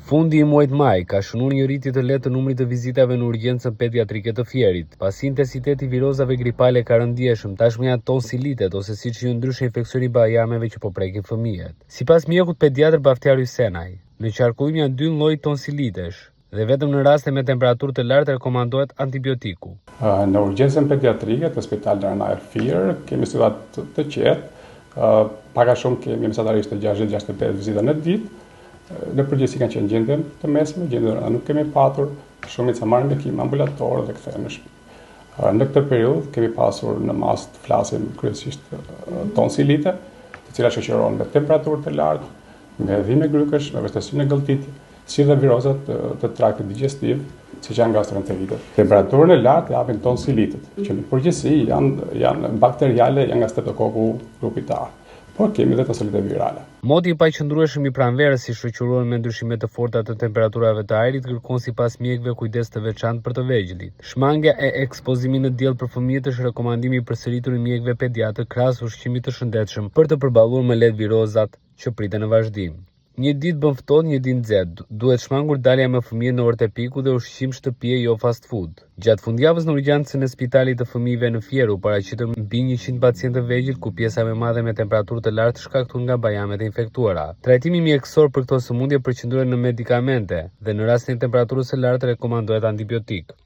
Fundi i muajit maj ka shënuar një rritje të lehtë të numrit të vizitave në urgjencën pediatrike të Fierit, pasi intensiteti i virozave gripale ka rënë ndjeshëm, tashmë janë tonsilitet ose siç quhen ndryshe infeksioni i bajameve që po prekin fëmijët. Sipas mjekut pediatër Baftiar Hysenaj, në qarkullim janë 2 lloj tonsilitesh dhe vetëm në raste me temperaturë të lartë rekomandohet antibiotiku. Në urgjencën pediatrike të Spitalit Ranar Fier kemi situatë të qetë, pak a shumë kemi mesatarisht të 60-65 vizita në ditë. Në përgjithësi kanë qenë gjendje të mesme, gjendje nuk kemi patur, shumica marrin bekim ambulator dhe kthehen në shtëpi. Në këtë periudhë kemi pasur në mas të flasim kryesisht tonsilite, të cilat shoqërohen me temperaturë të lartë, me dhimbje grykësh, me vështirësinë e gëlltitjes, si dhe virozat të traktit digestiv, siç janë gastroenteritet. Temperaturën e lartë japin tonsilitet, që në përgjithësi janë bakteriale, janë nga streptokoku grupit A. Por kemi dhe tonsilite virale. Moti i paqëndrueshëm i pranverës si shoqëruar me ndryshime të forta të temperaturave të ajrit kërkon sipas mjekëve kujdes të veçantë për të vegjëlit. Shmangja e ekspozimit në diell për fëmijët është rekomandimi i përsëritur i mjekëve pediatrë krahas ushqimit të shëndetshëm për të përballuar më lehtë virozat që priten në vazhdim. Një ditë bën ftohtë, një ditë nxehtë. Duhet shmangur dalja me fëmijët në orët e piku dhe ushqim shtëpie, jo fast food. Gjatë fundjavës në urgjencën e Spitalit të Fëmijëve në Fier u paraqitën mbi 100 pacientë vegjël, ku pjesa më e madhe me temperaturë të lartë shkaktuar nga bajamet e infektuara. Trajtimi mjekësor për këto sëmundje përqendrohet në medikamente dhe në rastin e temperaturës së lartë rekomandohet antibiotik.